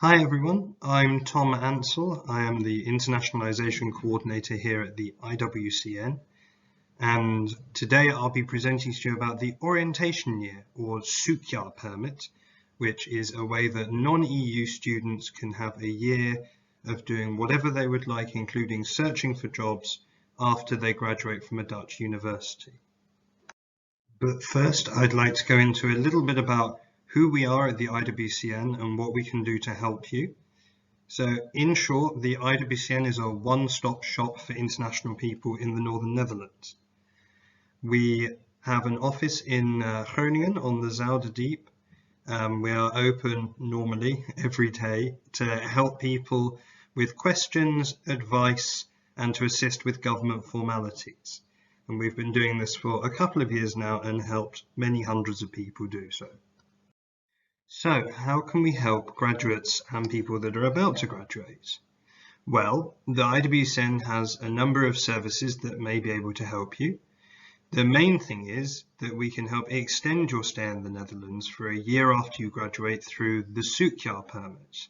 Hi everyone, I'm Tom Ansell. I am the Internationalization Coordinator here at the IWCN, and today I'll be presenting to you about the Orientation Year, or Sukya permit, which is a way that non-EU students can have a year of doing whatever they would like, including searching for jobs after they graduate from a Dutch university. But first, I'd like to go into a little bit about who we are at the IWCN and what we can do to help you. So in short, the IWCN is a one-stop shop for international people in the Northern Netherlands. We have an office in Groningen on the Zuiderdiep. We are open normally every day to help people with questions, advice, and to assist with government formalities. And we've been doing this for a couple of years now and helped many hundreds of people do so. So, how can we help graduates and people that are about to graduate? Well, the IWCN has a number of services that may be able to help you. The main thing is that we can help extend your stay in the Netherlands for a year after you graduate through the Sukya permit.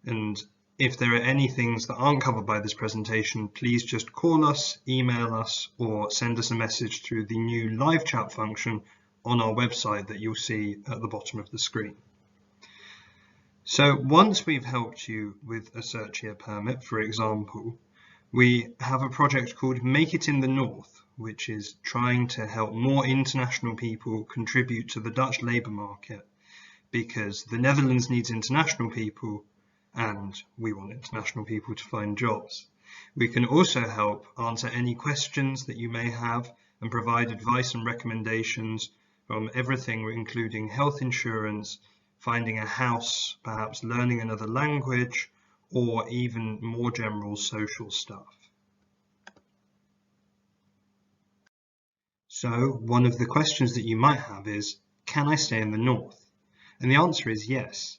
And if there are any things that aren't covered by this presentation, please just call us, email us, or send us a message through the new live chat function on our website that you'll see at the bottom of the screen. So once we've helped you with a search year permit, for example, we have a project called Make It in the North, which is trying to help more international people contribute to the Dutch labour market, because the Netherlands needs international people and we want international people to find jobs. We can also help answer any questions that you may have and provide advice and recommendations from everything including health insurance, finding a house, perhaps learning another language, or even more general social stuff. So one of the questions that you might have is, can I stay in the North? And the answer is yes.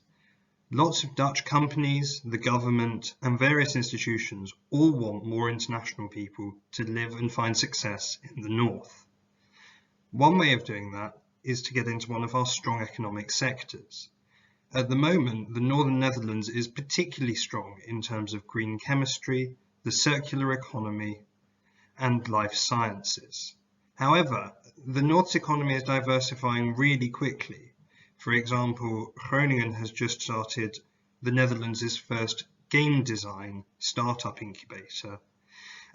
Lots of Dutch companies, the government, and various institutions all want more international people to live and find success in the North. One way of doing that is to get into one of our strong economic sectors. At the moment, the Northern Netherlands is particularly strong in terms of green chemistry, the circular economy, and life sciences. However, the North's economy is diversifying really quickly. For example, Groningen has just started the Netherlands' first game design startup incubator.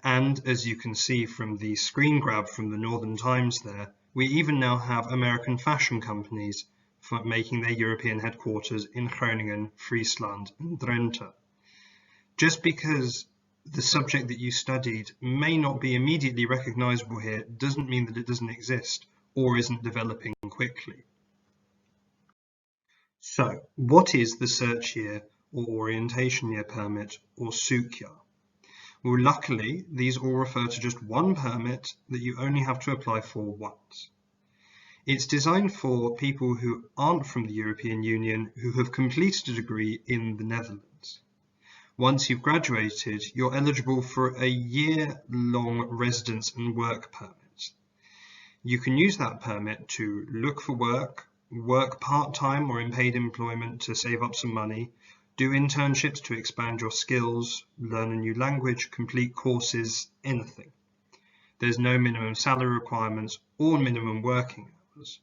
And as you can see from the screen grab from the Northern Times there, we even now have American fashion companies for making their European headquarters in Groningen, Friesland, and Drenthe. Just because the subject that you studied may not be immediately recognizable here doesn't mean that it doesn't exist or isn't developing quickly. So, what is the search year or orientation year permit, or Sukya? Well, luckily, these all refer to just one permit that you only have to apply for once. It's designed for people who aren't from the European Union who have completed a degree in the Netherlands. Once you've graduated, you're eligible for a year-long residence and work permit. You can use that permit to look for work part-time or in paid employment to save up some money, do internships to expand your skills, learn a new language, complete courses, anything. There's no minimum salary requirements or minimum working hours.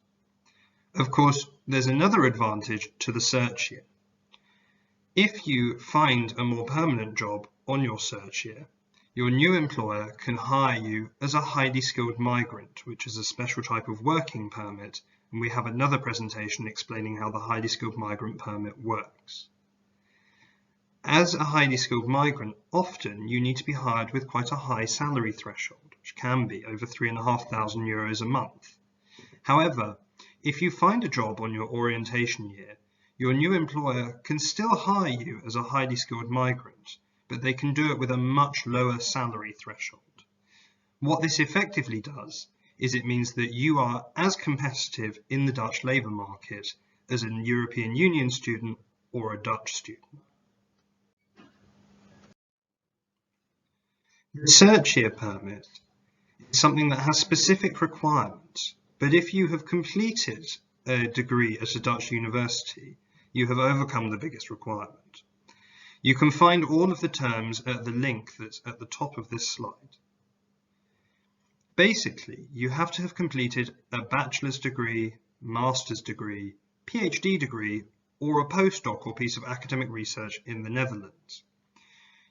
Of course, there's another advantage to the search year. If you find a more permanent job on your search year, your new employer can hire you as a highly skilled migrant, which is a special type of working permit, and we have another presentation explaining how the highly skilled migrant permit works. As a highly skilled migrant, often you need to be hired with quite a high salary threshold, which can be over €3,500 a month. However, if you find a job on your orientation year, your new employer can still hire you as a highly skilled migrant, but they can do it with a much lower salary threshold. What this effectively does is it means that you are as competitive in the Dutch labour market as a European Union student or a Dutch student. The search year permit is something that has specific requirements, but if you have completed a degree at a Dutch university, you have overcome the biggest requirement. You can find all of the terms at the link that's at the top of this slide. Basically, you have to have completed a bachelor's degree, master's degree, PhD degree, or a postdoc or piece of academic research in the Netherlands.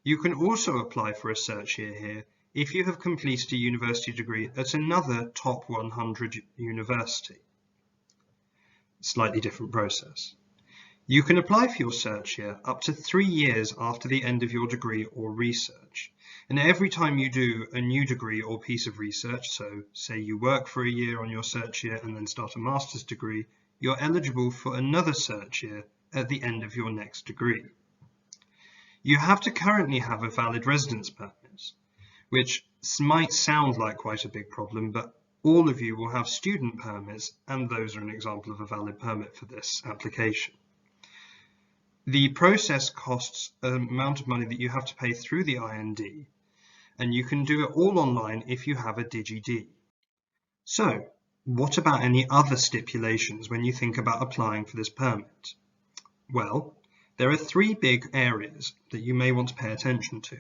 You can also apply for a search year here if you have completed a university degree at another top 100 university. Slightly different process. You can apply for your search year up to 3 years after the end of your degree or research. And every time you do a new degree or piece of research, so say you work for a year on your search year and then start a master's degree, you're eligible for another search year at the end of your next degree. You have to currently have a valid residence permit, which might sound like quite a big problem, but all of you will have student permits, and those are an example of a valid permit for this application. The process costs an amount of money that you have to pay through the IND, and you can do it all online if you have a DigiD. So, what about any other stipulations when you think about applying for this permit? Well, there are 3 big areas that you may want to pay attention to.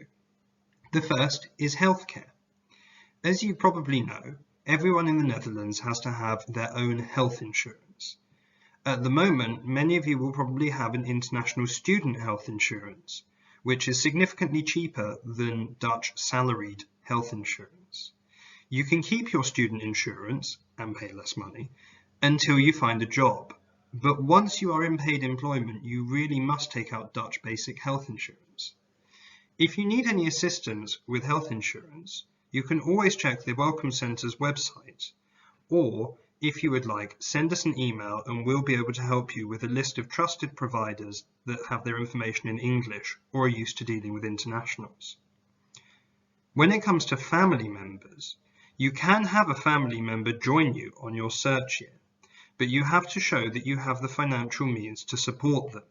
The first is healthcare. As you probably know, everyone in the Netherlands has to have their own health insurance. At the moment, many of you will probably have an international student health insurance, which is significantly cheaper than Dutch salaried health insurance. You can keep your student insurance and pay less money until you find a job. But once you are in paid employment, you really must take out Dutch basic health insurance. If you need any assistance with health insurance, you can always check the Welcome Centre's website, or if you would like, send us an email and we'll be able to help you with a list of trusted providers that have their information in English or are used to dealing with internationals. When it comes to family members, you can have a family member join you on your search year, but you have to show that you have the financial means to support them.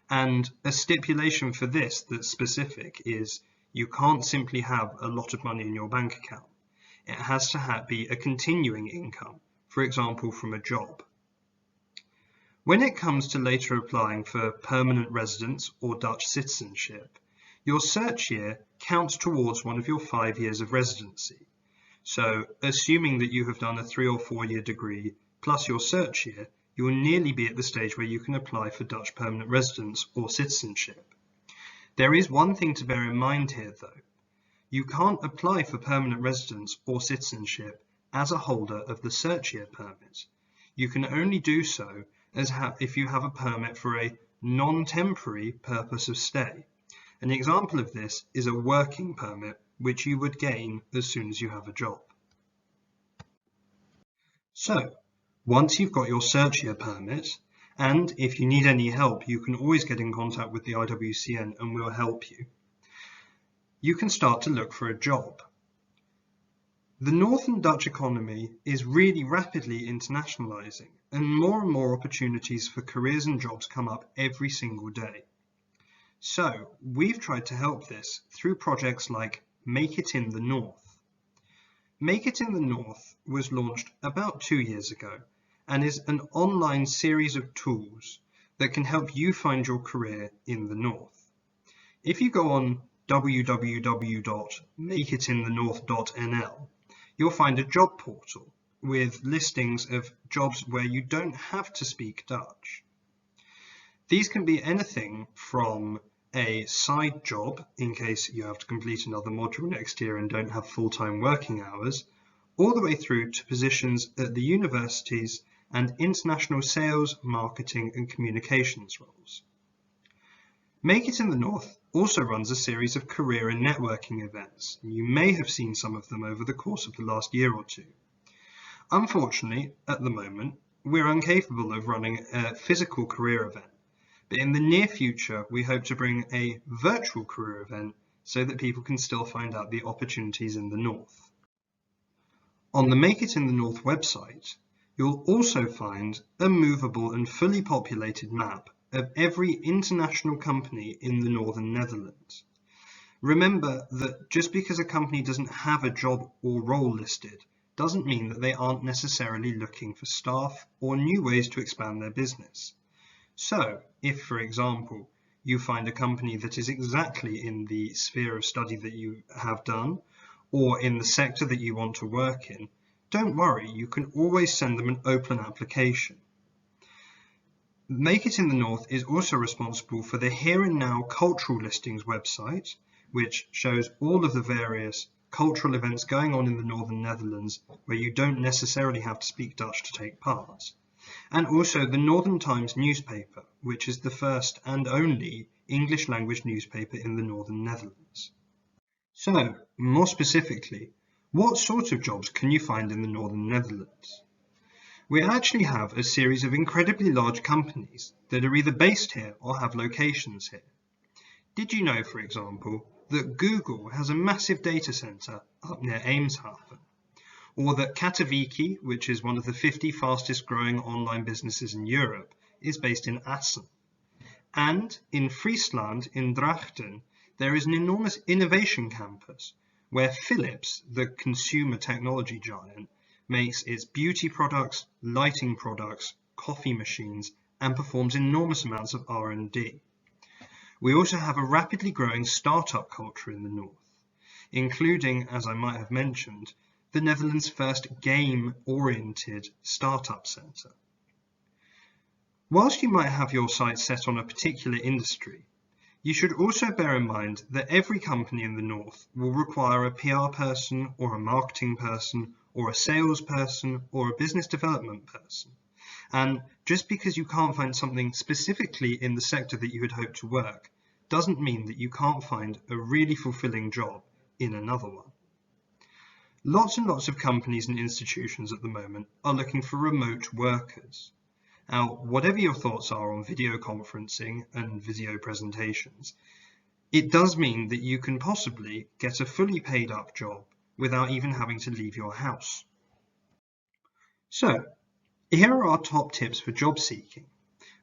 And a stipulation for this that's specific is you can't simply have a lot of money in your bank account. It has to be a continuing income, for example, from a job. When it comes to later applying for permanent residence or Dutch citizenship, your search year counts towards one of your 5 years of residency. So, assuming that you have done a 3 or 4 year degree plus your search year, you will nearly be at the stage where you can apply for Dutch permanent residence or citizenship. There is one thing to bear in mind here though. You can't apply for permanent residence or citizenship as a holder of the search year permit. You can only do so if you have a permit for a non-temporary purpose of stay. An example of this is a working permit, which you would gain as soon as you have a job. So, once you've got your search year permit, and if you need any help, you can always get in contact with the IWCN and we'll help you, you can start to look for a job. The Northern Dutch economy is really rapidly internationalizing, and more opportunities for careers and jobs come up every single day. So, we've tried to help this through projects like Make It in the North. Make It in the North was launched about 2 years ago and is an online series of tools that can help you find your career in the North. If you go on www.makeitinthenorth.nl, you'll find a job portal with listings of jobs where you don't have to speak Dutch. These can be anything from a side job in case you have to complete another module next year and don't have full-time working hours, all the way through to positions at the universities and international sales, marketing and communications roles. Make It in the North also runs a series of career and networking events. You may have seen some of them over the course of the last year or two. Unfortunately, at the moment, we're incapable of running a physical career event, but in the near future, we hope to bring a virtual career event so that people can still find out the opportunities in the North. On the Make It in the North website, you'll also find a movable and fully populated map of every international company in the Northern Netherlands. Remember that just because a company doesn't have a job or role listed doesn't mean that they aren't necessarily looking for staff or new ways to expand their business. So, if, for example, you find a company that is exactly in the sphere of study that you have done, or in the sector that you want to work in, don't worry, you can always send them an open application. Make It in the North is also responsible for the Here and Now Cultural Listings website, which shows all of the various cultural events going on in the Northern Netherlands where you don't necessarily have to speak Dutch to take part, and also the Northern Times newspaper, which is the first and only English language newspaper in the Northern Netherlands. So, more specifically, what sorts of jobs can you find in the Northern Netherlands? We actually have a series of incredibly large companies that are either based here or have locations here. Did you know, for example, that Google has a massive data center up near Eemshaven? Or that Katowiki, which is one of the 50 fastest growing online businesses in Europe, is based in Assen? And in Friesland, in Drachten, there is an enormous innovation campus where Philips, the consumer technology giant, makes its beauty products, lighting products, coffee machines, and performs enormous amounts of R&D. We also have a rapidly growing startup culture in the north, including, as I might have mentioned, the Netherlands' first game-oriented startup centre. Whilst you might have your sights set on a particular industry, you should also bear in mind that every company in the north will require a PR person or a marketing person or a salesperson or a business development person. And just because you can't find something specifically in the sector that you had hoped to work, doesn't mean that you can't find a really fulfilling job in another one. Lots and lots of companies and institutions at the moment are looking for remote workers. Now, whatever your thoughts are on video conferencing and video presentations, it does mean that you can possibly get a fully paid up job without even having to leave your house. So, here are our top tips for job seeking.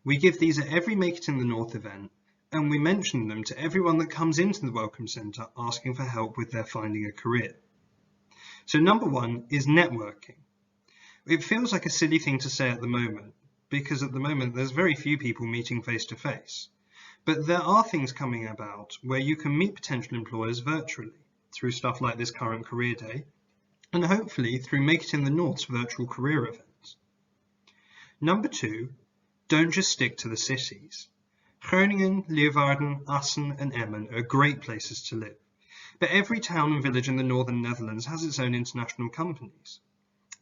We give these at every Make It in the North event, and we mention them to everyone that comes into the Welcome Centre asking for help with their finding a career. So number one is networking. It feels like a silly thing to say at the moment, because at the moment there's very few people meeting face to face. But there are things coming about where you can meet potential employers virtually through stuff like this current career day, and hopefully through Make It in the North's virtual career events. Number two, don't just stick to the cities. Groningen, Leeuwarden, Assen and Emmen are great places to live, but every town and village in the Northern Netherlands has its own international companies.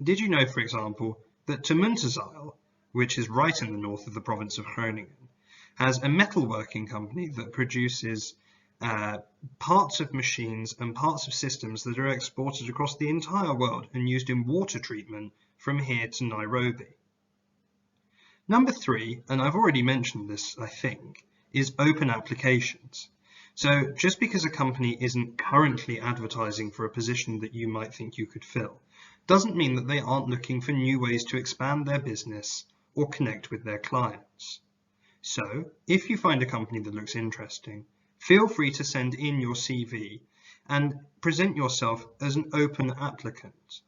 Did you know, for example, that Termunterzijl, which is right in the north of the province of Groningen, has a metalworking company that produces parts of machines and parts of systems that are exported across the entire world and used in water treatment from here to Nairobi. Number three, and I've already mentioned this, I think, is open applications. So just because a company isn't currently advertising for a position that you might think you could fill, doesn't mean that they aren't looking for new ways to expand their business or connect with their clients. So if you find a company that looks interesting, feel free to send in your CV and present yourself as an open applicant.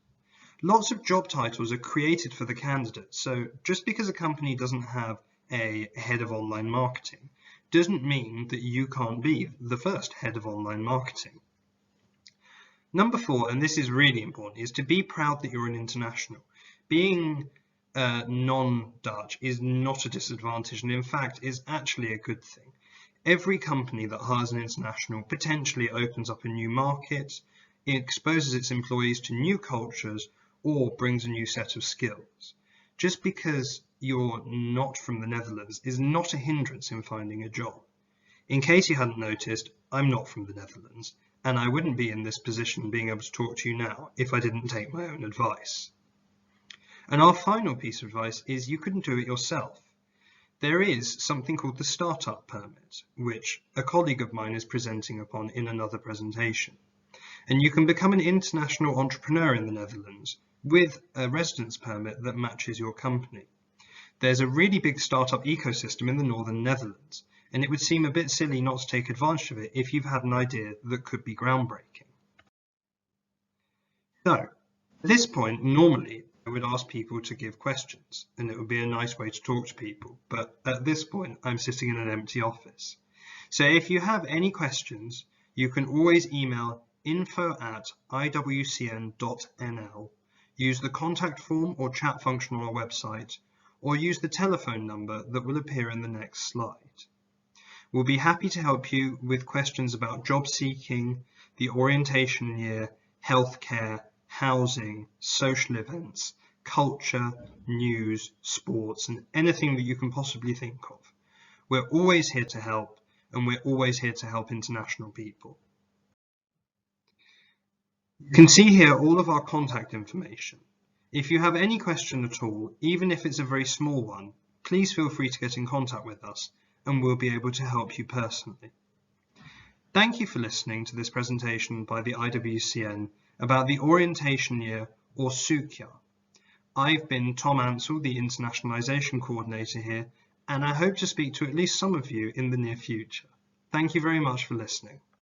Lots of job titles are created for the candidate, so just because a company doesn't have a head of online marketing doesn't mean that you can't be the first head of online marketing. Number four, and this is really important, is to be proud that you're an international. Being non-Dutch is not a disadvantage, and in fact is actually a good thing. Every company that hires an international potentially opens up a new market, it exposes its employees to new cultures, or brings a new set of skills. Just because you're not from the Netherlands is not a hindrance in finding a job. In case you hadn't noticed, I'm not from the Netherlands, and I wouldn't be in this position being able to talk to you now if I didn't take my own advice. And our final piece of advice is you couldn't do it yourself. There is something called the Startup Permit, which a colleague of mine is presenting upon in another presentation. And you can become an international entrepreneur in the Netherlands with a residence permit that matches your company. There's a really big startup ecosystem in the Northern Netherlands, and it would seem a bit silly not to take advantage of it if you've had an idea that could be groundbreaking. So, at this point, normally, I would ask people to give questions, and it would be a nice way to talk to people. But at this point, I'm sitting in an empty office. So if you have any questions, you can always email info@iwcn.nl, use the contact form or chat function on our website, or use the telephone number that will appear in the next slide. We'll be happy to help you with questions about job seeking, the orientation year, healthcare, housing, social events, culture, news, sports, and anything that you can possibly think of. We're always here to help, and we're always here to help international people. You can see here all of our contact information. If you have any question at all, even if it's a very small one, please feel free to get in contact with us, and we'll be able to help you personally. Thank you for listening to this presentation by the IWCN about the orientation year, or SUK-year. I've been Tom Ansell, the Internationalisation Coordinator here, and I hope to speak to at least some of you in the near future. Thank you very much for listening.